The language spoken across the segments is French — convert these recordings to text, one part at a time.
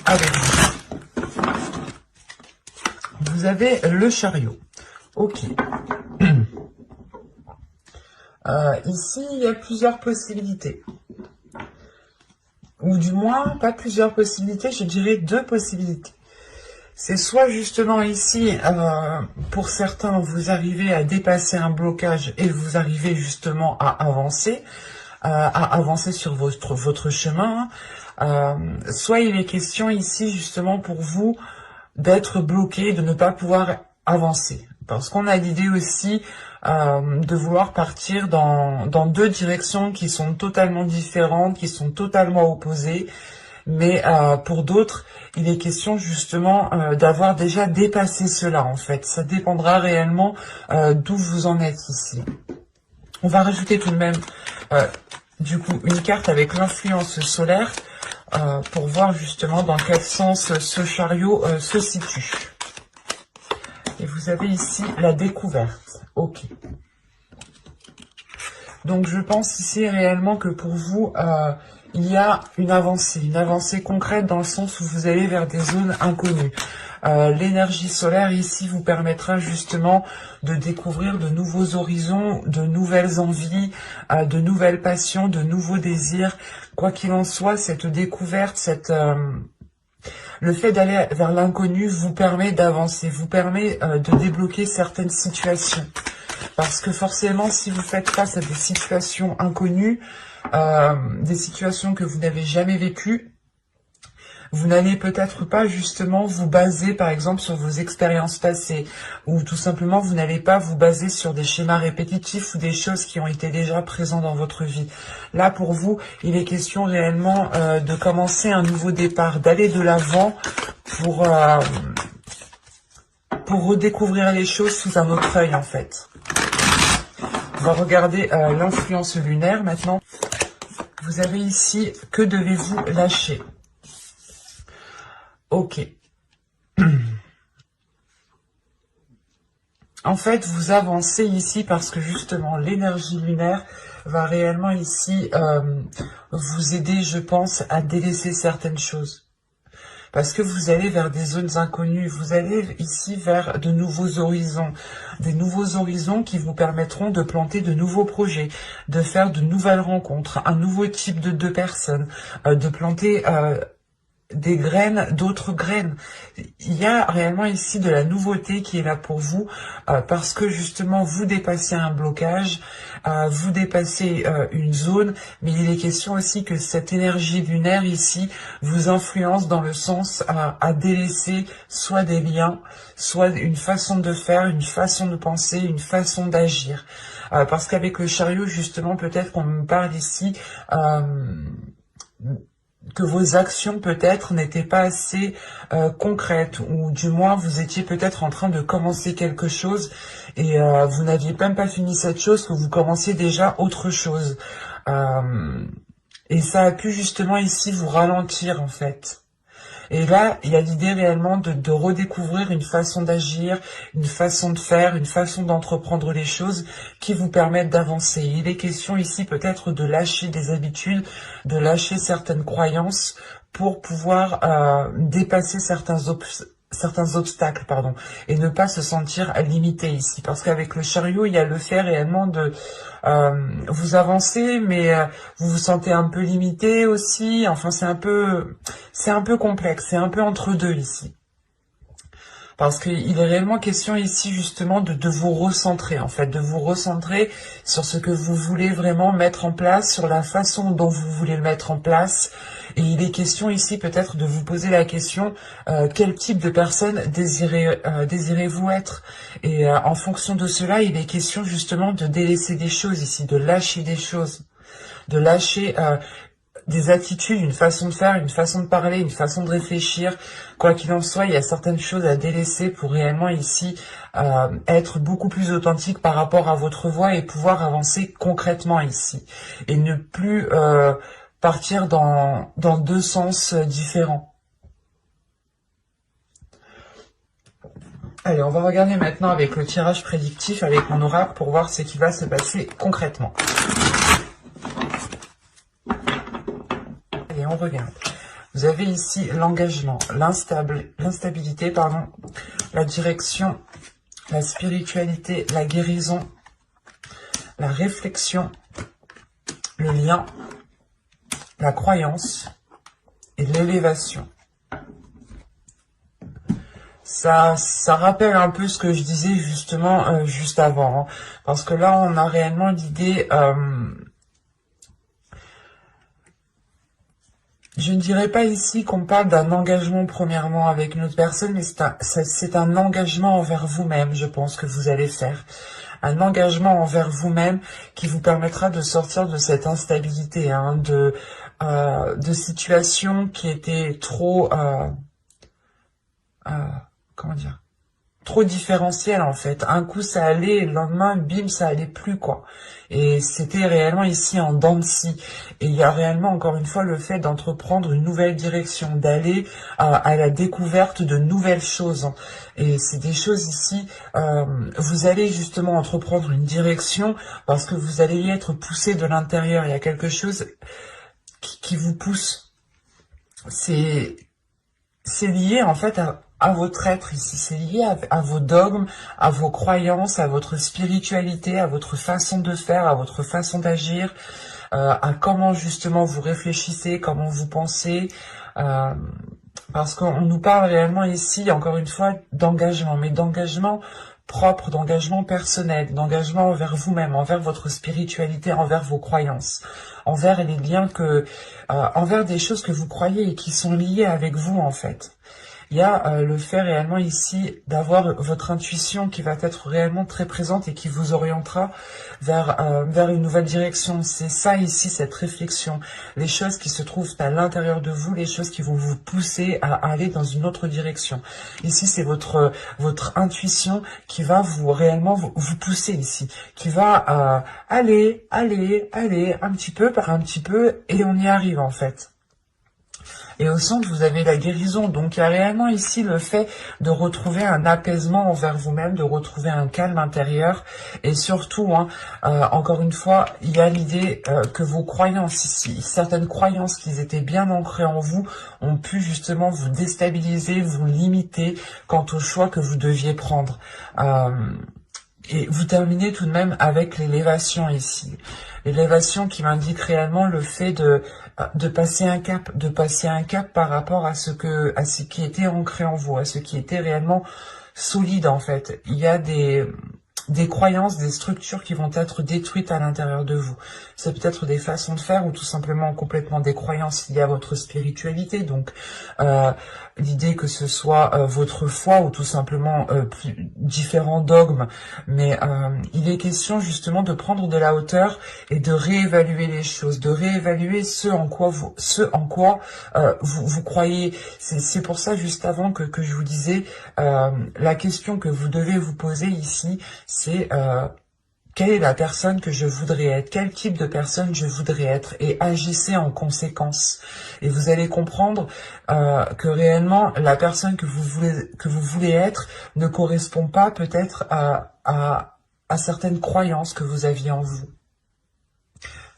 avec vous. Vous avez le chariot. Ok. Ici, il y a plusieurs possibilités. Ou du moins, pas plusieurs possibilités, je dirais 2 possibilités. C'est soit justement ici, pour certains, vous arrivez à dépasser un blocage et vous arrivez justement à avancer sur votre chemin. Soit il est question ici justement pour vous d'être bloqué, de ne pas pouvoir avancer. Parce qu'on a l'idée aussi de vouloir partir dans 2 directions qui sont totalement différentes, qui sont totalement opposées. Mais pour d'autres, il est question justement d'avoir déjà dépassé cela en fait. Ça dépendra réellement d'où vous en êtes ici. On va rajouter tout de même du coup une carte avec l'influence solaire pour voir justement dans quel sens ce chariot se situe. Et vous avez ici la découverte. Ok. Donc je pense ici réellement que pour vous, il y a une avancée concrète dans le sens où vous allez vers des zones inconnues. L'énergie solaire ici vous permettra justement de découvrir de nouveaux horizons, de nouvelles envies, de nouvelles passions, de nouveaux désirs. Quoi qu'il en soit, cette découverte, le fait d'aller vers l'inconnu vous permet d'avancer, vous permet de débloquer certaines situations. Parce que forcément, si vous faites face à des situations inconnues, des situations que vous n'avez jamais vécues, vous n'allez peut-être pas justement vous baser par exemple sur vos expériences passées, ou tout simplement vous n'allez pas vous baser sur des schémas répétitifs ou des choses qui ont été déjà présentes dans votre vie. Là pour vous, il est question réellement de commencer un nouveau départ, d'aller de l'avant pour redécouvrir les choses sous un autre œil en fait. On va regarder l'influence lunaire maintenant. Vous avez ici, que devez-vous lâcher? Ok. En fait, vous avancez ici parce que justement, l'énergie lunaire va réellement ici vous aider, je pense, à délaisser certaines choses. Parce que vous allez vers des zones inconnues, vous allez ici vers de nouveaux horizons. Des nouveaux horizons qui vous permettront de planter de nouveaux projets, de faire de nouvelles rencontres, un nouveau type de personnes, de planter des graines, d'autres graines. Il y a réellement ici de la nouveauté qui est là pour vous, parce que justement vous dépassez un blocage, vous dépassez une zone, mais il est question aussi que cette énergie lunaire ici vous influence dans le sens à délaisser soit des liens, soit une façon de faire, une façon de penser, une façon d'agir. Parce qu'avec le chariot, justement, peut-être qu'on me parle ici que vos actions peut-être n'étaient pas assez concrètes, ou du moins vous étiez peut-être en train de commencer quelque chose et vous n'aviez même pas fini cette chose, que vous commenciez déjà autre chose. Et ça a pu justement ici vous ralentir en fait. Et là, il y a l'idée réellement de redécouvrir une façon d'agir, une façon de faire, une façon d'entreprendre les choses qui vous permettent d'avancer. Il est question ici peut-être de lâcher des habitudes, de lâcher certaines croyances pour pouvoir dépasser certains obstacles, et ne pas se sentir limité ici. Parce qu'avec le chariot, il y a le fait réellement de vous avancez, mais vous vous sentez un peu limité aussi. Enfin, c'est un peu complexe, c'est un peu entre deux ici. Parce qu'il est réellement question ici justement de vous recentrer, en fait, de vous recentrer sur ce que vous voulez vraiment mettre en place, sur la façon dont vous voulez le mettre en place. Et il est question ici peut-être de vous poser la question, quel type de personne désirez-vous être? Et en fonction de cela, il est question justement de délaisser des choses ici, de lâcher des choses, de lâcher des attitudes, une façon de faire, une façon de parler, une façon de réfléchir. Quoi qu'il en soit, il y a certaines choses à délaisser pour réellement ici être beaucoup plus authentique par rapport à votre voix et pouvoir avancer concrètement ici. Et ne plus partir dans 2 sens différents. Allez, on va regarder maintenant avec le tirage prédictif, avec mon oracle, pour voir ce qui va se passer concrètement. Allez, on regarde. Vous avez ici l'engagement, l'instabilité, pardon, la direction, la spiritualité, la guérison, la réflexion, le lien, la croyance et l'élévation. Ça rappelle un peu ce que je disais justement juste avant, hein, parce que là on a réellement l'idée, je ne dirais pas ici qu'on parle d'un engagement premièrement avec une autre personne, mais c'est un engagement envers vous-même, je pense que vous allez faire. Un engagement envers vous-même qui vous permettra de sortir de cette instabilité, hein, de situations qui étaient trop, comment dire, trop différentielles en fait. Un coup ça allait, et le lendemain, bim, ça allait plus quoi. Et c'était réellement ici en dents de scie. Et il y a réellement encore une fois le fait d'entreprendre une nouvelle direction, d'aller à la découverte de nouvelles choses. Et c'est des choses ici, vous allez justement entreprendre une direction parce que vous allez y être poussé de l'intérieur. Il y a quelque chose qui vous pousse. C'est lié en fait à votre être ici, c'est lié à vos dogmes, à vos croyances, à votre spiritualité, à votre façon de faire, à votre façon d'agir, à comment justement vous réfléchissez, comment vous pensez, parce qu'on nous parle réellement ici, encore une fois, d'engagement, mais d'engagement propre, d'engagement personnel, d'engagement envers vous-même, envers votre spiritualité, envers vos croyances, envers les liens envers des choses que vous croyez et qui sont liées avec vous en fait. Il y a le fait réellement ici d'avoir votre intuition qui va être réellement très présente et qui vous orientera vers une nouvelle direction. C'est ça ici, cette réflexion. Les choses qui se trouvent à l'intérieur de vous, les choses qui vont vous pousser à aller dans une autre direction. Ici, c'est votre intuition qui va réellement vous pousser ici, qui va aller, un petit peu par un petit peu, et on y arrive en fait. Et au centre, vous avez la guérison. Donc, il y a réellement ici le fait de retrouver un apaisement envers vous-même, de retrouver un calme intérieur. Et surtout, hein, encore une fois, il y a l'idée que vos croyances ici, certaines croyances qui étaient bien ancrées en vous, ont pu justement vous déstabiliser, vous limiter quant au choix que vous deviez prendre. Et vous terminez tout de même avec l'élévation ici. L'élévation qui m'indique réellement le fait de passer un cap par rapport à ce qui était ancré en vous, à ce qui était réellement solide en fait. Il y a des croyances, des structures qui vont être détruites à l'intérieur de vous. C'est peut-être des façons de faire ou tout simplement complètement des croyances liées à votre spiritualité. Donc, l'idée que ce soit votre foi ou tout simplement différents dogmes. Mais il est question justement de prendre de la hauteur et de réévaluer les choses, de réévaluer ce en quoi vous croyez. C'est pour ça juste avant que je vous disais la question que vous devez vous poser ici, c'est quelle est la personne que je voudrais être, quel type de personne je voudrais être, et agissez en conséquence. Et vous allez comprendre que réellement la personne que vous voulez être ne correspond pas peut-être à certaines croyances que vous aviez en vous.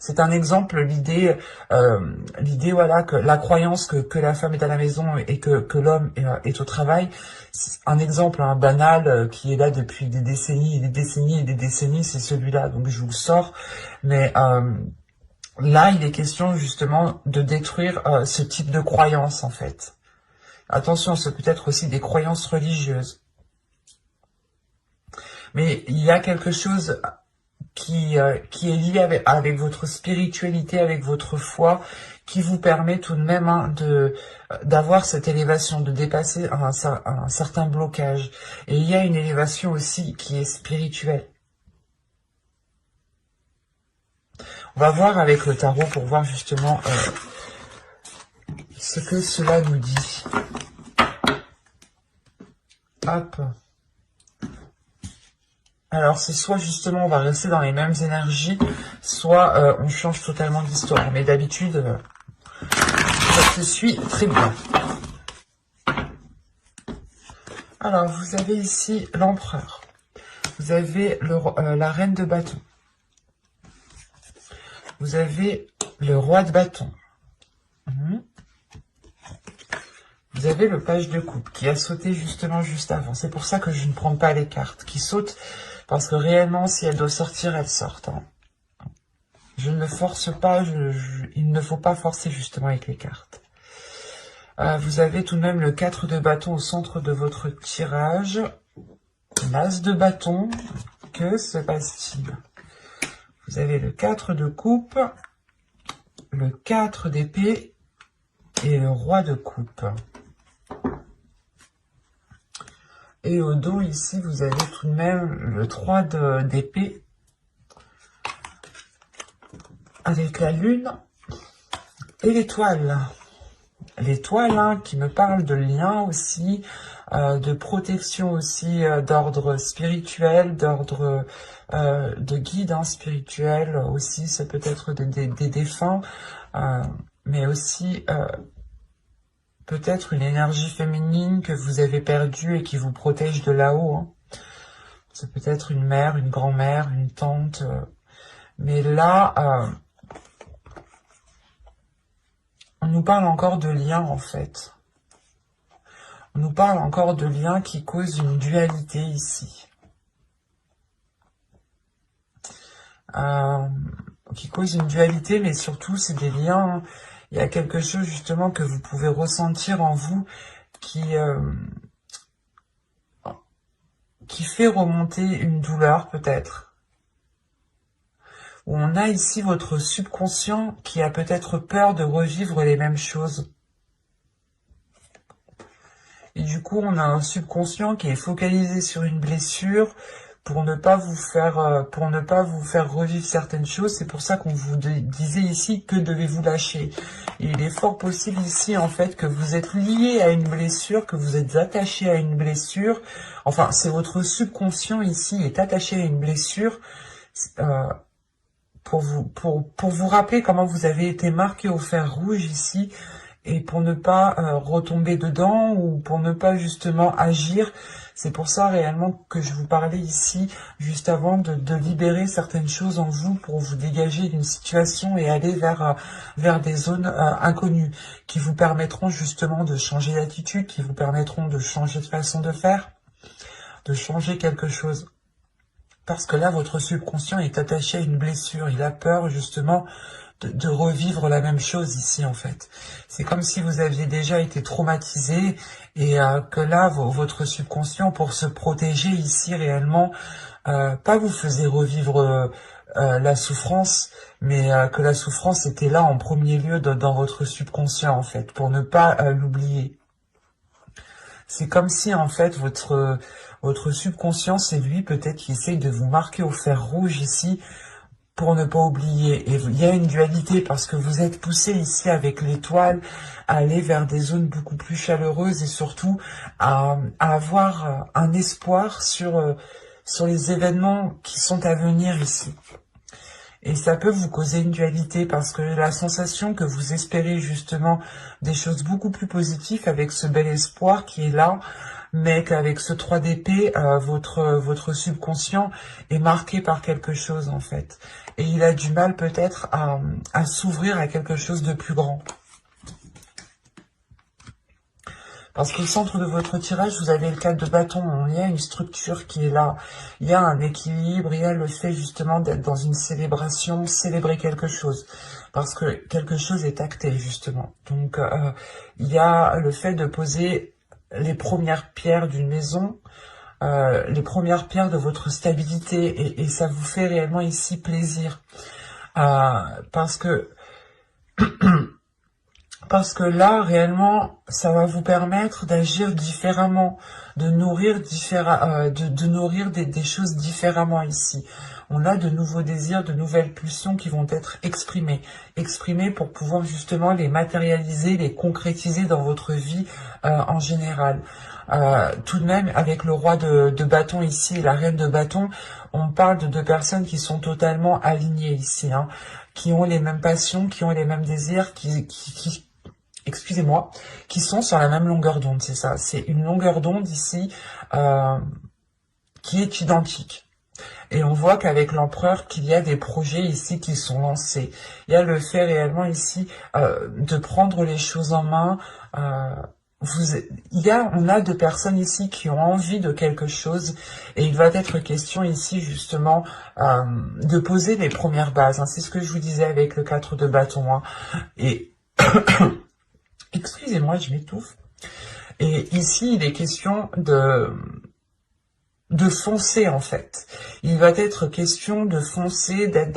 C'est un exemple, l'idée voilà que la croyance que la femme est à la maison et que l'homme est au travail. C'est un exemple banal qui est là depuis des décennies et des décennies et des décennies, c'est celui-là. Donc je vous le sors, mais là il est question justement de détruire ce type de croyance en fait. Attention, c'est peut-être aussi des croyances religieuses, mais il y a quelque chose qui est lié avec votre spiritualité, avec votre foi, qui vous permet tout de même d'avoir cette élévation, de dépasser un certain blocage. Et il y a une élévation aussi qui est spirituelle. On va voir avec le tarot pour voir justement ce que cela nous dit. Hop. Alors, c'est soit justement on va rester dans les mêmes énergies, soit on change totalement d'histoire. Mais d'habitude, ça se suit très bien. Alors, vous avez ici l'empereur. Vous avez la reine de bâton. Vous avez le roi de bâton. Vous avez le page de coupe qui a sauté justement juste avant. C'est pour ça que je ne prends pas les cartes qui sautent. Parce que réellement, si elle doit sortir, elle sort. Hein. Je ne force pas, il ne faut pas forcer justement avec les cartes. Vous avez tout de même le 4 de bâton au centre de votre tirage. L'as de bâton. Que se passe-t-il? Vous avez le 4 de coupe, le 4 d'épée et le roi de coupe. Et au dos, ici, vous avez tout de même le 3 d'épée avec la lune et l'étoile. L'étoile hein, qui me parle de lien aussi, de protection aussi, d'ordre spirituel, d'ordre de guide hein, spirituel aussi. Ça peut être des défunts, mais aussi... peut-être une énergie féminine que vous avez perdue et qui vous protège de là-haut. Hein. C'est peut-être une mère, une grand-mère, une tante. Mais là, on nous parle encore de liens, en fait. On nous parle encore de liens qui causent une dualité ici. Qui causent une dualité, mais surtout, c'est des liens... Hein. Il y a quelque chose justement que vous pouvez ressentir en vous qui fait remonter une douleur peut-être. Où on a ici votre subconscient qui a peut-être peur de revivre les mêmes choses. Et du coup, on a un subconscient qui est focalisé sur une blessure pour ne pas vous faire revivre certaines choses. C'est pour ça qu'on vous disait ici que devez-vous lâcher. Et il est fort possible ici en fait que vous êtes lié à une blessure, que vous êtes attaché à une blessure. Enfin, c'est votre subconscient ici est attaché à une blessure pour vous rappeler comment vous avez été marqué au fer rouge ici. Et pour ne pas retomber dedans ou pour ne pas justement agir. C'est pour ça réellement que je vous parlais ici, juste avant, de libérer certaines choses en vous pour vous dégager d'une situation et aller vers des zones inconnues qui vous permettront justement de changer d'attitude, qui vous permettront de changer de façon de faire, de changer quelque chose. Parce que là, votre subconscient est attaché à une blessure. Il a peur justement de revivre la même chose ici en fait. C'est comme si vous aviez déjà été traumatisé et que là, votre subconscient, pour se protéger ici réellement, pas vous faisait revivre la souffrance, mais que la souffrance était là en premier lieu dans votre subconscient en fait, pour ne pas l'oublier. C'est comme si en fait votre subconscient, c'est lui peut-être qui essaye de vous marquer au fer rouge ici, pour ne pas oublier. Et il y a une dualité parce que vous êtes poussé ici avec l'étoile à aller vers des zones beaucoup plus chaleureuses et surtout à avoir un espoir sur les événements qui sont à venir ici. Et ça peut vous causer une dualité parce que la sensation que vous espérez justement des choses beaucoup plus positives avec ce bel espoir qui est là, mais qu'avec ce 3 d'épée, votre subconscient est marqué par quelque chose en fait. Et il a du mal peut-être à s'ouvrir à quelque chose de plus grand. Parce qu'au centre de votre tirage, vous avez le 4 de bâton. Il y a une structure qui est là. Il y a un équilibre. Il y a le fait justement d'être dans une célébration, célébrer quelque chose. Parce que quelque chose est acté justement. Donc il y a le fait de poser les premières pierres d'une maison, les premières pierres de votre stabilité. Et ça vous fait réellement ici plaisir. Parce que là, réellement, ça va vous permettre d'agir différemment, de nourrir, de nourrir des choses différemment ici. On a de nouveaux désirs, de nouvelles pulsions qui vont être exprimées. Exprimées pour pouvoir justement les matérialiser, les concrétiser dans votre vie en général. Tout de même, avec le roi de bâton ici et la reine de bâton, on parle de deux personnes qui sont totalement alignées ici, hein, qui ont les mêmes passions, qui ont les mêmes désirs, excusez-moi, qui sont sur la même longueur d'onde, c'est ça. C'est une longueur d'onde ici qui est identique. Et on voit qu'avec l'empereur, qu'il y a des projets ici qui sont lancés. Il y a le fait réellement ici de prendre les choses en main, on a deux personnes ici qui ont envie de quelque chose et il va être question ici justement de poser les premières bases. Hein. C'est ce que je vous disais avec le 4 de bâton. Hein. Et excusez-moi, je m'étouffe. Et ici, il est question de foncer en fait. Il va être question de foncer, d'être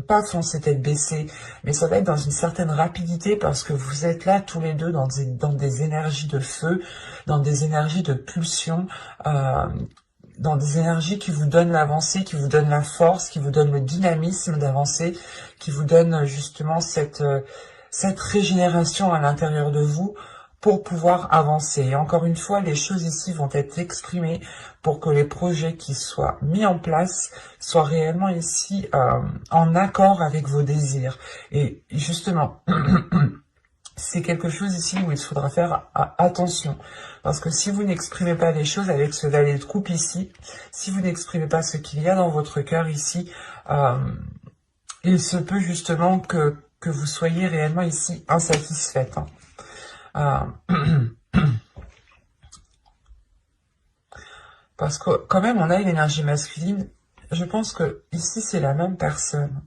pas foncer tête baissée, mais ça va être dans une certaine rapidité parce que vous êtes là tous les deux dans des énergies de feu, dans des énergies de pulsion, dans des énergies qui vous donnent l'avancée, qui vous donnent la force, qui vous donnent le dynamisme d'avancer, qui vous donnent justement cette régénération à l'intérieur de vous, pour pouvoir avancer. Et encore une fois, les choses ici vont être exprimées pour que les projets qui soient mis en place soient réellement ici en accord avec vos désirs. Et justement, c'est quelque chose ici où il faudra faire attention. Parce que si vous n'exprimez pas les choses avec ce valet de coupe ici, si vous n'exprimez pas ce qu'il y a dans votre cœur ici, il se peut justement que vous soyez réellement ici insatisfaite. Hein. Parce que quand même on a une énergie masculine, je pense que ici c'est la même personne,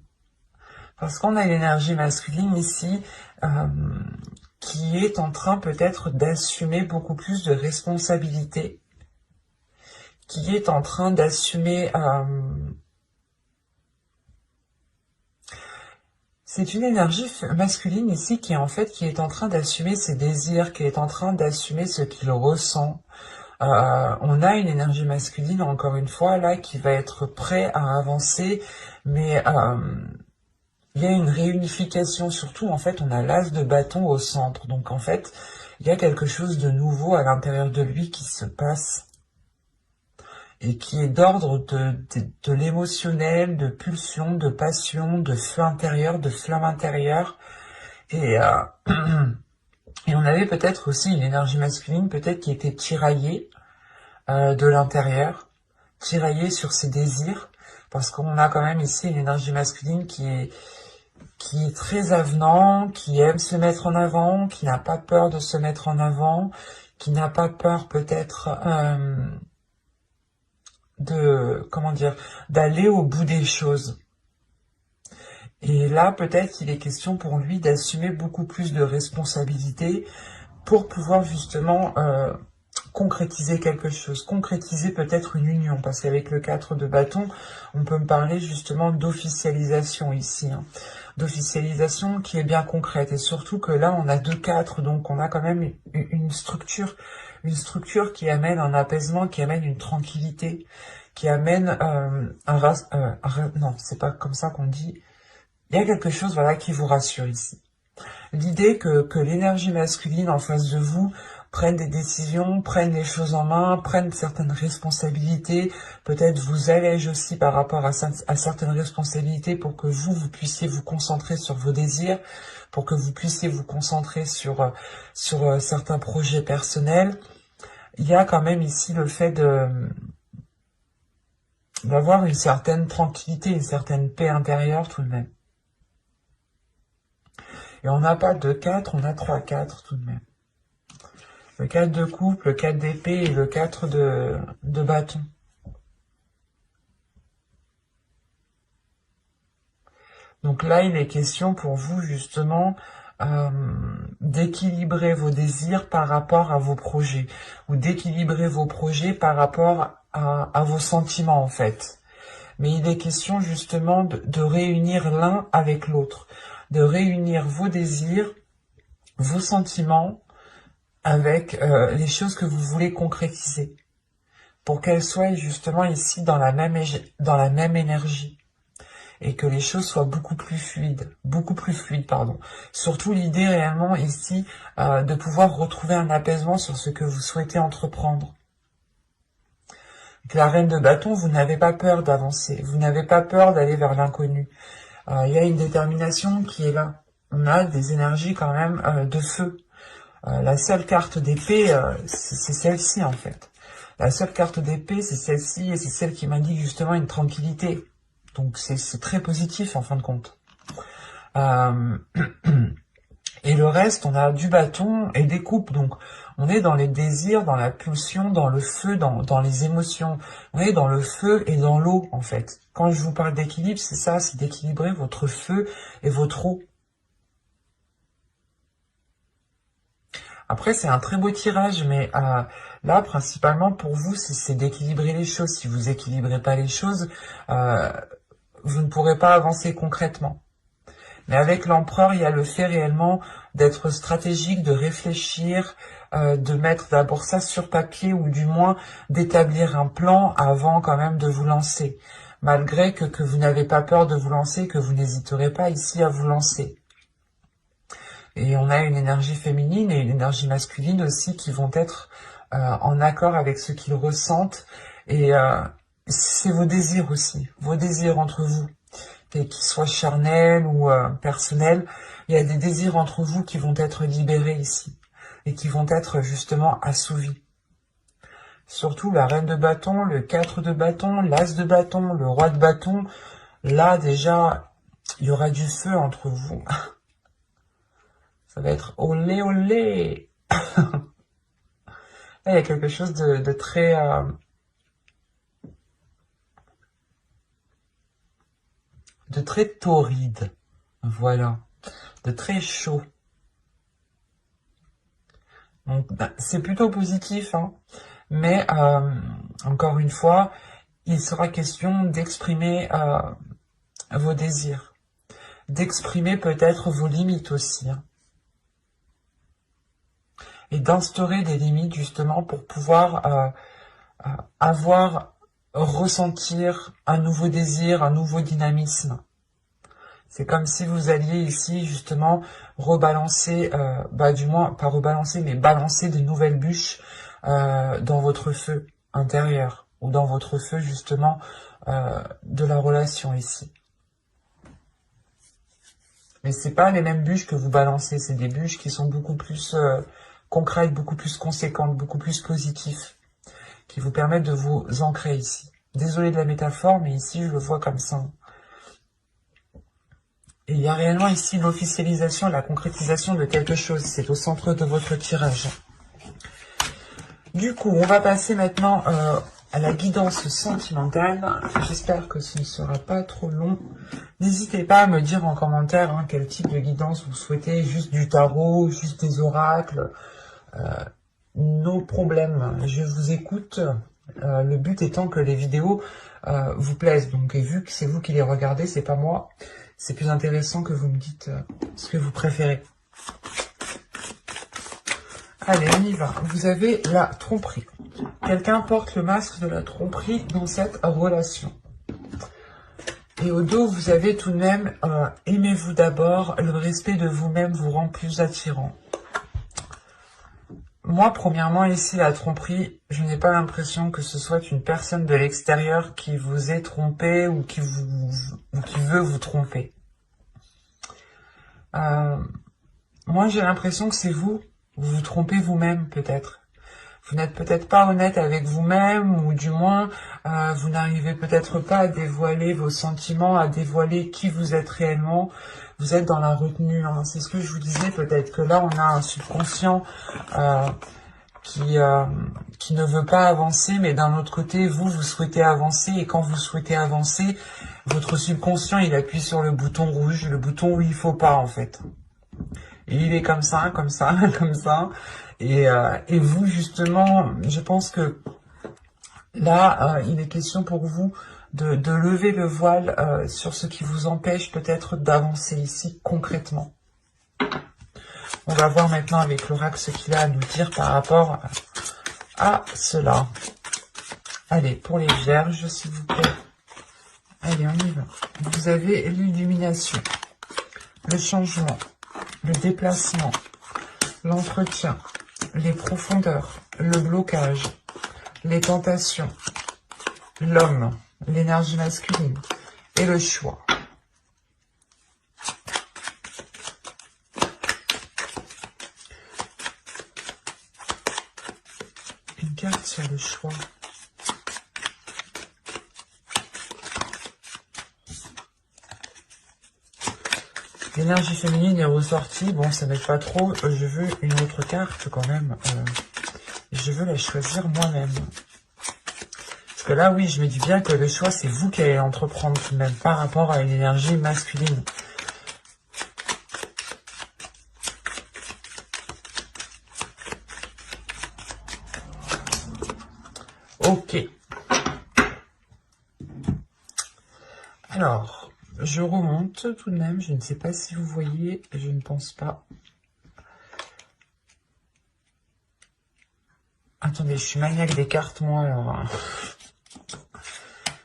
parce qu'on a une énergie masculine ici qui est en train peut-être d'assumer beaucoup plus de responsabilités, qui est en train d'assumer c'est une énergie masculine ici qui est en train d'assumer ses désirs, qui est en train d'assumer ce qu'il ressent. On a une énergie masculine, encore une fois, là, qui va être prêt à avancer, mais il y a une réunification, surtout, en fait, on a l'as de bâton au centre. Donc, en fait, il y a quelque chose de nouveau à l'intérieur de lui qui se passe. Et qui est d'ordre de l'émotionnel, de pulsion, de passion, de feu intérieur, de flamme intérieure. Et on avait peut-être aussi une énergie masculine, peut-être qui était tiraillée de l'intérieur, tiraillée sur ses désirs, parce qu'on a quand même ici une énergie masculine qui est très avenant, qui aime se mettre en avant, qui n'a pas peur de se mettre en avant, qui n'a pas peur peut-être d'aller au bout des choses. Et là, peut-être qu'il est question pour lui d'assumer beaucoup plus de responsabilités pour pouvoir justement concrétiser quelque chose, concrétiser peut-être une union, parce qu'avec le 4 de bâton, on peut me parler justement d'officialisation ici, hein, d'officialisation qui est bien concrète, et surtout que là, on a 2 4, donc on a quand même une structure qui amène un apaisement, qui amène une tranquillité, qui amène non, c'est pas comme ça qu'on dit, il y a quelque chose, voilà, qui vous rassure ici. L'idée que l'énergie masculine en face de vous prenne des décisions, prenne les choses en main, prenne certaines responsabilités, peut-être vous allège aussi par rapport à certaines responsabilités pour que vous puissiez vous concentrer sur vos désirs, pour que vous puissiez vous concentrer sur certains projets personnels. Il y a quand même ici le fait d'avoir une certaine tranquillité, une certaine paix intérieure tout de même. Et on n'a pas 2 4, on a 3 4 tout de même. Le 4 de coupe, le 4 d'épée et le 4 de bâton. Donc là, il est question pour vous justement d'équilibrer vos désirs par rapport à vos projets, ou d'équilibrer vos projets par rapport à vos sentiments en fait. Mais il est question justement de réunir l'un avec l'autre, de réunir vos désirs, vos sentiments avec les choses que vous voulez concrétiser, pour qu'elles soient justement ici dans la même énergie, et que les choses soient beaucoup plus fluides, pardon. Surtout l'idée réellement ici de pouvoir retrouver un apaisement sur ce que vous souhaitez entreprendre. Avec la reine de bâton, vous n'avez pas peur d'avancer, vous n'avez pas peur d'aller vers l'inconnu. Il y a une détermination qui est là. On a des énergies quand même de feu. La seule carte d'épée, c'est celle-ci en fait. La seule carte d'épée, c'est celle-ci, et c'est celle qui m'indique justement une tranquillité. Donc c'est très positif en fin de compte. Et le reste, on a du bâton et des coupes. Donc, on est dans les désirs, dans la pulsion, dans le feu, dans les émotions. On est dans le feu et dans l'eau, en fait. Quand je vous parle d'équilibre, c'est ça, c'est d'équilibrer votre feu et votre eau. Après, c'est un très beau tirage, mais là, principalement, pour vous, c'est d'équilibrer les choses. Si vous équilibrez pas les choses, vous ne pourrez pas avancer concrètement. Mais avec l'empereur, il y a le fait réellement d'être stratégique, de réfléchir, de mettre d'abord ça sur papier, ou du moins d'établir un plan avant quand même de vous lancer. Malgré que vous n'avez pas peur de vous lancer, que vous n'hésiterez pas ici à vous lancer. Et on a une énergie féminine et une énergie masculine aussi qui vont être en accord avec ce qu'ils ressentent. Et c'est vos désirs aussi, vos désirs entre vous, qu'ils soient charnels ou personnels. Il y a des désirs entre vous qui vont être libérés ici et qui vont être justement assouvis. Surtout la reine de bâton, le 4 de bâton, l'as de bâton, le roi de bâton. Là déjà, il y aura du feu entre vous. Ça va être olé olé. Là, il y a quelque chose de très torride. Voilà. De très chaud. Donc, c'est plutôt positif, hein. Mais encore une fois, il sera question d'exprimer vos désirs, d'exprimer peut-être vos limites aussi, hein. Et d'instaurer des limites justement pour pouvoir ressentir un nouveau désir, un nouveau dynamisme. C'est comme si vous alliez ici justement rebalancer, du moins pas rebalancer, mais balancer de nouvelles bûches dans votre feu intérieur, ou dans votre feu justement de la relation ici. Mais c'est pas les mêmes bûches que vous balancez, c'est des bûches qui sont beaucoup plus concrètes, beaucoup plus conséquentes, beaucoup plus positives, qui vous permettent de vous ancrer ici. Désolé de la métaphore, mais ici je le vois comme ça. Et il y a réellement ici l'officialisation, la concrétisation de quelque chose. C'est au centre de votre tirage. Du coup, on va passer maintenant à la guidance sentimentale. J'espère que ce ne sera pas trop long. N'hésitez pas à me dire en commentaire quel type de guidance vous souhaitez. Juste du tarot, juste des oracles. Nos problèmes. Je vous écoute. Le but étant que les vidéos vous plaisent. Donc, et vu que c'est vous qui les regardez, c'est pas moi. C'est plus intéressant que vous me dites ce que vous préférez. Allez, on y va. Vous avez la tromperie. Quelqu'un porte le masque de la tromperie dans cette relation. Et au dos, vous avez tout de même aimez-vous d'abord. Le respect de vous-même vous rend plus attirant. Moi, premièrement, ici, la tromperie, je n'ai pas l'impression que ce soit une personne de l'extérieur qui vous ait trompé ou qui veut vous tromper. Moi, j'ai l'impression que c'est vous vous trompez vous-même, peut-être. Vous n'êtes peut-être pas honnête avec vous-même, ou du moins, vous n'arrivez peut-être pas à dévoiler vos sentiments, à dévoiler qui vous êtes réellement. Vous êtes dans la retenue, hein. C'est ce que je vous disais, peut-être que là, on a un subconscient qui ne veut pas avancer, mais d'un autre côté, vous souhaitez avancer, et quand vous souhaitez avancer, votre subconscient, il appuie sur le bouton rouge, le bouton où il faut pas, en fait. Et il est comme ça, comme ça, comme ça. Et vous, justement, je pense que là, il est question pour vous de lever le voile sur ce qui vous empêche peut-être d'avancer ici concrètement. On va voir maintenant avec l'oracle ce qu'il a à nous dire par rapport à cela. Allez, pour les vierges, s'il vous plaît. Allez, on y va. Vous avez l'illumination, le changement, le déplacement, l'entretien, les profondeurs, le blocage, les tentations, l'homme, l'énergie masculine et le choix. Une carte sur le choix. L'énergie féminine est ressortie. Bon, ça m'aide pas trop. Je veux une autre carte quand même. Je veux la choisir moi-même. Parce que là, oui, je me dis bien que le choix, c'est vous qui allez entreprendre tout de même par rapport à une énergie masculine. Ok. Alors, je remonte tout de même. Je ne sais pas si vous voyez. Je ne pense pas. Attendez, je suis maniaque des cartes, moi, alors...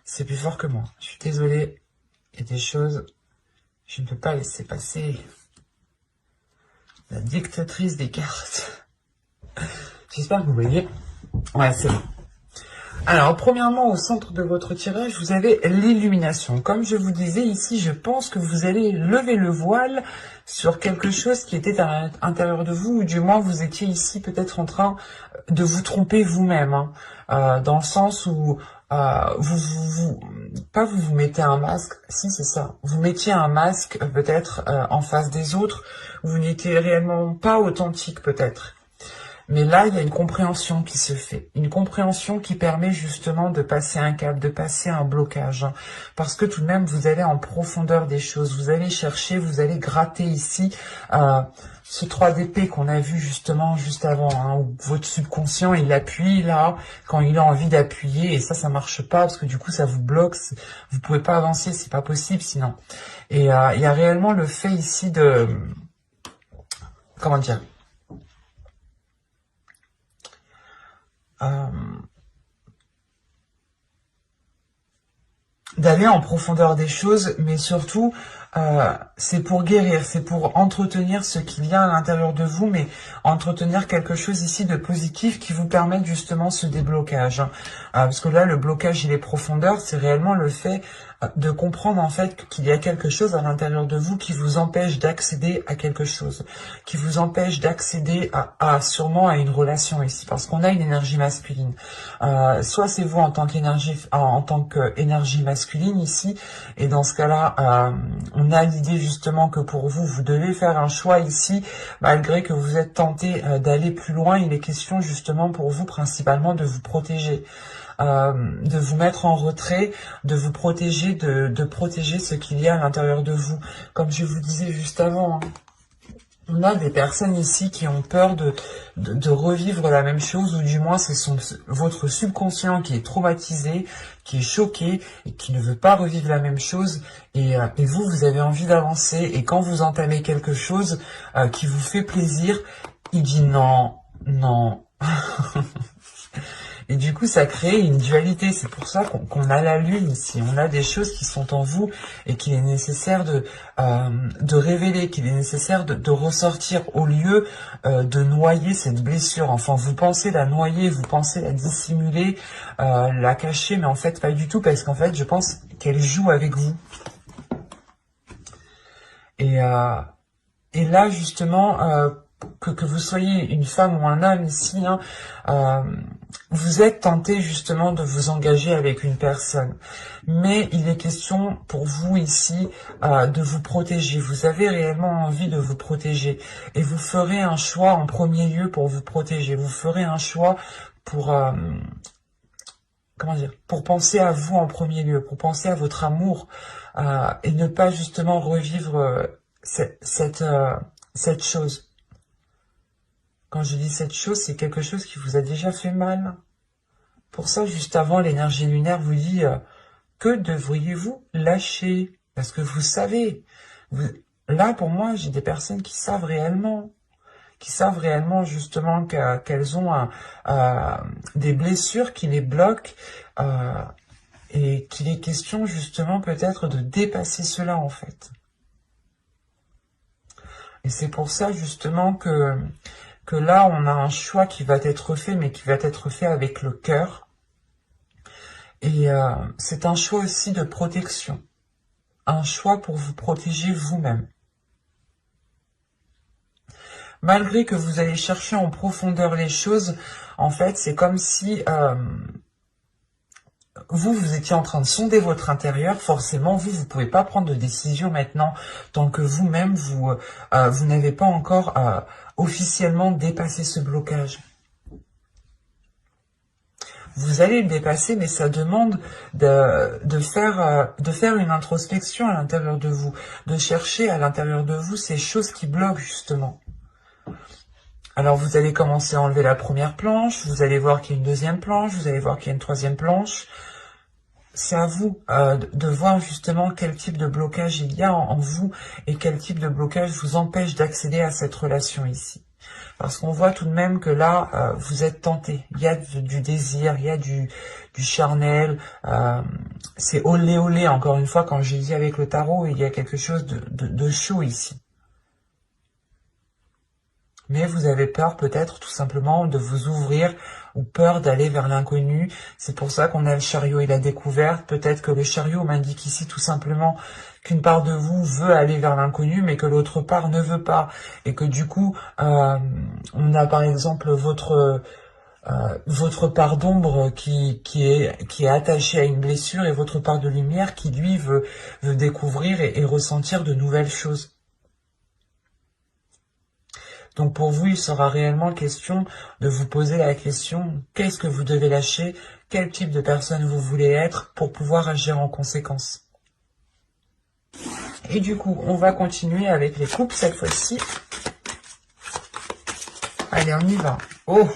C'est plus fort que moi. Je suis désolée. Il y a des choses... Je ne peux pas laisser passer. La dictatrice des cartes. J'espère que vous voyez. Ouais, c'est bon. Alors, premièrement, au centre de votre tirage, vous avez l'illumination. Comme je vous disais ici, je pense que vous allez lever le voile sur quelque chose qui était à l'intérieur de vous, ou du moins vous étiez ici peut-être en train de vous tromper vous-même, hein, dans le sens où vous mettez un masque, si c'est ça, vous mettiez un masque peut-être en face des autres, vous n'étiez réellement pas authentique peut-être. Mais là, il y a une compréhension qui se fait. Une compréhension qui permet justement de passer un cap, de passer un blocage. Hein. Parce que tout de même, vous allez en profondeur des choses. Vous allez chercher, vous allez gratter ici ce 3 d'épée qu'on a vu justement juste avant. Hein, où votre subconscient, il appuie là quand il a envie d'appuyer. Et ça marche pas parce que du coup, ça vous bloque. Vous pouvez pas avancer, c'est pas possible sinon. Et il y a réellement le fait ici de... Comment dire ? D'aller en profondeur des choses, mais surtout, c'est pour guérir, c'est pour entretenir ce qu'il y a à l'intérieur de vous, mais entretenir quelque chose ici de positif qui vous permette justement ce déblocage. Hein. Parce que là, le blocage et les profondeurs, c'est réellement le fait de comprendre en fait qu'il y a quelque chose à l'intérieur de vous qui vous empêche d'accéder à quelque chose, qui vous empêche d'accéder sûrement à une relation ici, parce qu'on a une énergie masculine. Soit c'est vous en tant qu'énergie masculine ici, et dans ce cas-là, on a l'idée justement que pour vous, vous devez faire un choix ici, malgré que vous êtes tenté d'aller plus loin. Il est question justement pour vous principalement de vous protéger. De vous mettre en retrait, de vous protéger, de protéger ce qu'il y a à l'intérieur de vous. Comme je vous disais juste avant, hein, on a des personnes ici qui ont peur de revivre la même chose, ou du moins c'est votre subconscient qui est traumatisé, qui est choqué, et qui ne veut pas revivre la même chose, et vous avez envie d'avancer, et quand vous entamez quelque chose qui vous fait plaisir, il dit non, non. Et du coup, ça crée une dualité. C'est pour ça qu'on a la lune ici. On a des choses qui sont en vous et qu'il est nécessaire de révéler, qu'il est nécessaire de ressortir au lieu de noyer cette blessure. Enfin, vous pensez la noyer, vous pensez la dissimuler, la cacher, mais en fait, pas du tout, parce qu'en fait, je pense qu'elle joue avec vous. Et là, justement... que vous soyez une femme ou un homme ici, hein, vous êtes tenté justement de vous engager avec une personne. Mais il est question pour vous ici de vous protéger. Vous avez réellement envie de vous protéger. Et vous ferez un choix en premier lieu pour vous protéger. Vous ferez un choix pour... comment dire, pour penser à vous en premier lieu, pour penser à votre amour et ne pas justement revivre cette chose. Quand je dis cette chose, c'est quelque chose qui vous a déjà fait mal. Pour ça, juste avant, l'énergie lunaire vous dit que devriez-vous lâcher? Parce que vous savez. Là, pour moi, j'ai des personnes qui savent réellement justement qu'elles ont des blessures qui les bloquent et qu'il est question justement peut-être de dépasser cela en fait. Et c'est pour ça justement que là, on a un choix qui va être fait, mais qui va être fait avec le cœur. Et c'est un choix aussi de protection. Un choix pour vous protéger vous-même. Malgré que vous allez chercher en profondeur les choses, en fait, c'est comme si vous étiez en train de sonder votre intérieur, forcément, vous pouvez pas prendre de décision maintenant tant que vous-même, vous n'avez pas encore officiellement dépassé ce blocage. Vous allez le dépasser, mais ça demande de faire une introspection à l'intérieur de vous, de chercher à l'intérieur de vous ces choses qui bloquent justement. Alors vous allez commencer à enlever la première planche, vous allez voir qu'il y a une deuxième planche, vous allez voir qu'il y a une troisième planche. C'est à vous de voir justement quel type de blocage il y a en vous et quel type de blocage vous empêche d'accéder à cette relation ici. Parce qu'on voit tout de même que là, vous êtes tenté. Il y a du désir, il y a du charnel. C'est olé olé, encore une fois, quand j'ai dit avec le tarot, il y a quelque chose de chaud ici. Mais vous avez peur peut-être tout simplement de vous ouvrir ou peur d'aller vers l'inconnu. C'est pour ça qu'on a le chariot et la découverte. Peut-être que le chariot m'indique ici tout simplement qu'une part de vous veut aller vers l'inconnu, mais que l'autre part ne veut pas. Et que du coup, on a par exemple votre part d'ombre qui est attachée à une blessure et votre part de lumière qui, lui, veut découvrir et ressentir de nouvelles choses. Donc pour vous, il sera réellement question de vous poser la question, qu'est-ce que vous devez lâcher, quel type de personne vous voulez être pour pouvoir agir en conséquence. Et du coup, on va continuer avec les couples cette fois-ci. Allez, on y va. Oh,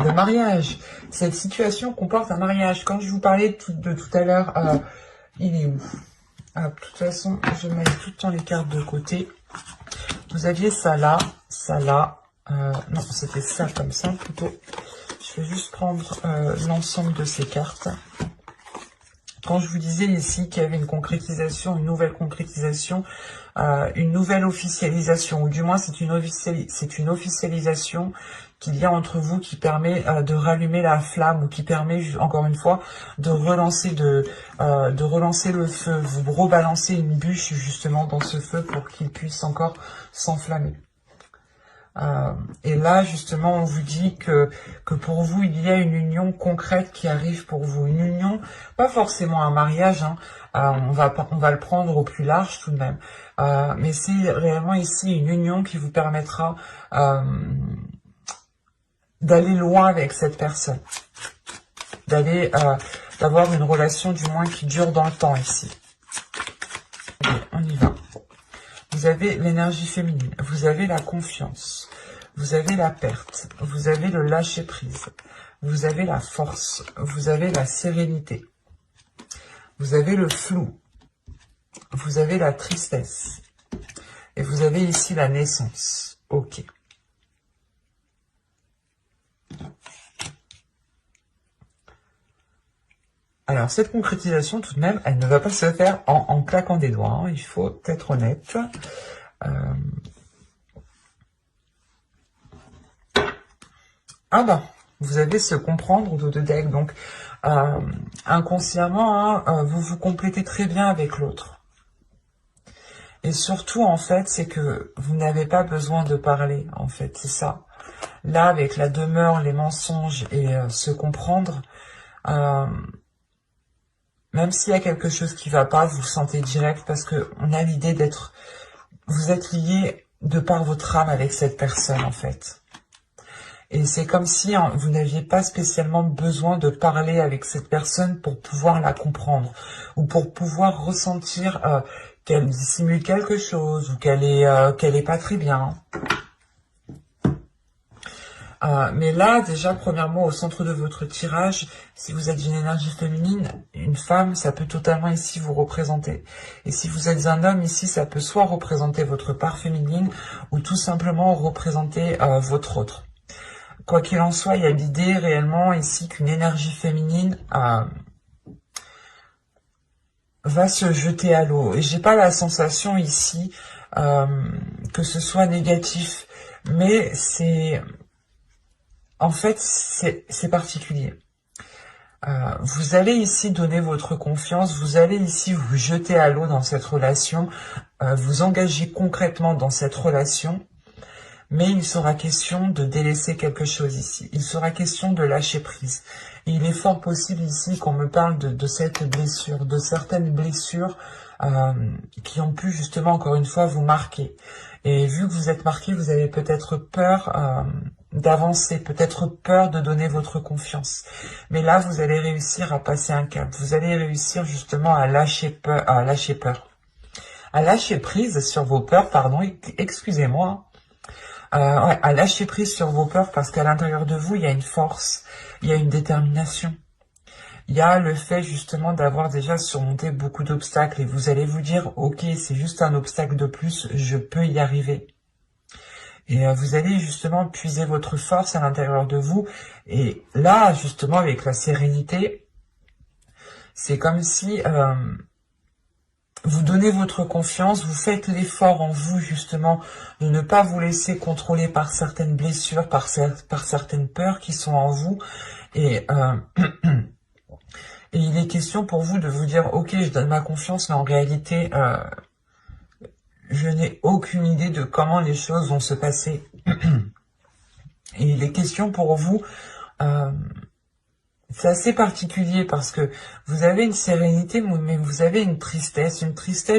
le mariage. Cette situation comporte un mariage. Quand je vous parlais de tout à l'heure, il est où? De toute façon, je mets tout le temps les cartes de côté. Vous aviez ça là, non, c'était ça comme ça plutôt. Je vais juste prendre l'ensemble de ces cartes. Quand je vous disais ici qu'il y avait une concrétisation, une nouvelle concrétisation, une nouvelle officialisation, ou du moins c'est une officialisation qu'il y a entre vous qui permet de rallumer la flamme, ou qui permet, encore une fois, de relancer le feu, vous rebalancez une bûche justement dans ce feu pour qu'il puisse encore s'enflammer. Et là, justement, on vous dit que pour vous, il y a une union concrète qui arrive pour vous. Une union, pas forcément un mariage, hein, on va le prendre au plus large tout de même. Mais c'est réellement ici une union qui vous permettra d'aller loin avec cette personne. D'avoir une relation du moins qui dure dans le temps ici. Allez, on y va. Vous avez l'énergie féminine, vous avez la confiance, vous avez la perte, vous avez le lâcher-prise, vous avez la force, vous avez la sérénité, vous avez le flou, vous avez la tristesse, et vous avez ici la naissance. Ok. Alors, cette concrétisation, tout de même, elle ne va pas se faire en claquant des doigts, hein, il faut être honnête. Ah ben, vous avez ce comprendre de deck, donc inconsciemment, hein, vous vous complétez très bien avec l'autre. Et surtout, en fait, c'est que vous n'avez pas besoin de parler, en fait, c'est ça. Là, avec la demeure, les mensonges et se comprendre, même s'il y a quelque chose qui va pas, vous le sentez direct parce que on a l'idée d'être... Vous êtes lié de par votre âme avec cette personne, en fait. Et c'est comme si hein, vous n'aviez pas spécialement besoin de parler avec cette personne pour pouvoir la comprendre. Ou pour pouvoir ressentir qu'elle dissimule quelque chose ou qu'elle est pas très bien. Mais là, déjà, premièrement, au centre de votre tirage, si vous êtes une énergie féminine, une femme, ça peut totalement ici vous représenter. Et si vous êtes un homme, ici, ça peut soit représenter votre part féminine, ou tout simplement représenter votre autre. Quoi qu'il en soit, il y a l'idée réellement ici qu'une énergie féminine va se jeter à l'eau. Et j'ai pas la sensation ici que ce soit négatif, mais c'est... En fait, c'est particulier. Vous allez ici donner votre confiance, vous allez ici vous jeter à l'eau dans cette relation, vous engager concrètement dans cette relation, Mais il sera question de délaisser quelque chose ici. Il sera question de lâcher prise. Et il est fort possible ici qu'on me parle de cette blessure, de certaines blessures qui ont pu justement, encore une fois, vous marquer. Et vu que vous êtes marqué, vous avez peut-être peur d'avancer, peut-être peur de donner votre confiance. Mais là, vous allez réussir à passer un cap. Vous allez réussir justement à lâcher peur, à lâcher prise sur vos peurs, pardon, excusez-moi. Ouais, à lâcher prise sur vos peurs parce qu'à l'intérieur de vous, il y a une force, il y a une détermination. Il y a le fait justement d'avoir déjà surmonté beaucoup d'obstacles et vous allez vous dire, ok, c'est juste un obstacle de plus, je peux y arriver. Et vous allez justement puiser votre force à l'intérieur de vous. Et là, justement, avec la sérénité, c'est comme si vous donnez votre confiance, vous faites l'effort en vous justement de ne pas vous laisser contrôler par certaines blessures, par certaines peurs qui sont en vous. Et et il est question pour vous de vous dire, ok, je donne ma confiance, mais en réalité, je n'ai aucune idée de comment les choses vont se passer. Et il est question pour vous, c'est assez particulier parce que vous avez une sérénité, mais vous avez une tristesse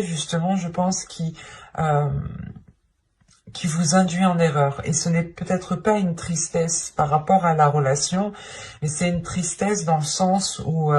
justement, je pense, qui vous induit en erreur. Et ce n'est peut-être pas une tristesse par rapport à la relation, mais c'est une tristesse dans le sens où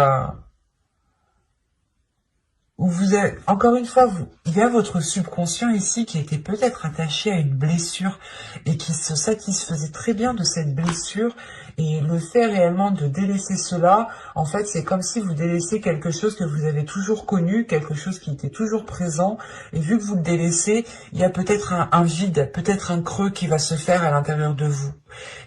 vous êtes, encore une fois, il y a votre subconscient ici qui était peut-être attaché à une blessure et qui se satisfaisait très bien de cette blessure. Et le fait réellement de délaisser cela, en fait, c'est comme si vous délaissez quelque chose que vous avez toujours connu, quelque chose qui était toujours présent. Et vu que vous le délaissez, il y a peut-être un vide, peut-être un creux qui va se faire à l'intérieur de vous.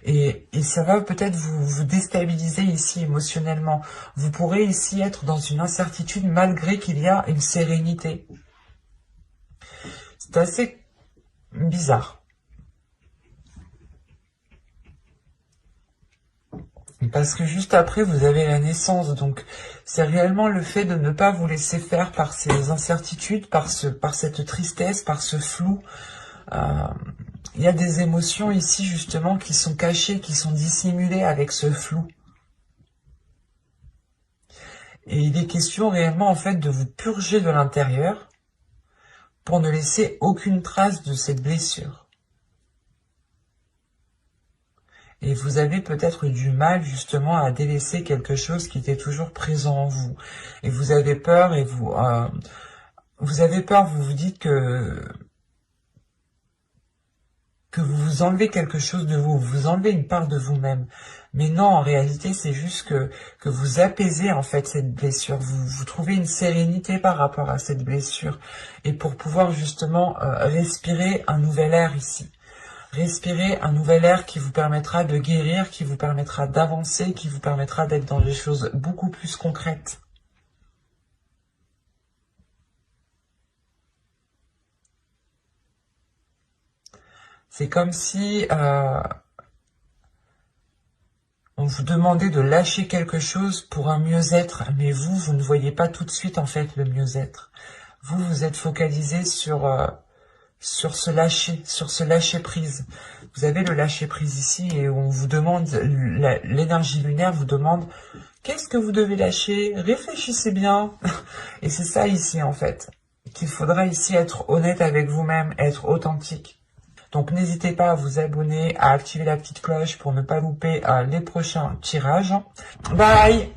Et ça va peut-être vous déstabiliser ici émotionnellement. Vous pourrez ici être dans une incertitude malgré qu'il y a une sérénité. C'est assez bizarre. Parce que juste après, vous avez la naissance. Donc, c'est réellement le fait de ne pas vous laisser faire par ces incertitudes, par cette tristesse, par ce flou. Il y a des émotions ici, justement, qui sont cachées, qui sont dissimulées avec ce flou. Et il est question réellement, en fait, de vous purger de l'intérieur pour ne laisser aucune trace de cette blessure. Et vous avez peut-être du mal, justement, à délaisser quelque chose qui était toujours présent en vous. Et vous avez peur, et vous avez peur, vous vous dites que vous vous enlevez quelque chose de vous, vous enlevez une part de vous-même. Mais non, en réalité, c'est juste que vous apaisez en fait cette blessure. Vous trouvez une sérénité par rapport à cette blessure. Et pour pouvoir justement respirer un nouvel air ici. Respirer un nouvel air qui vous permettra de guérir, qui vous permettra d'avancer, qui vous permettra d'être dans des choses beaucoup plus concrètes. C'est comme si on vous demandait de lâcher quelque chose pour un mieux-être, mais vous ne voyez pas tout de suite en fait le mieux-être. Vous êtes focalisé sur ce lâcher prise. Vous avez le lâcher prise ici et on vous demande, l'énergie lunaire vous demande, qu'est-ce que vous devez lâcher? Réfléchissez bien. Et c'est ça ici en fait, qu'il faudra ici être honnête avec vous-même, être authentique. Donc n'hésitez pas à vous abonner, à activer la petite cloche pour ne pas louper les prochains tirages. Bye!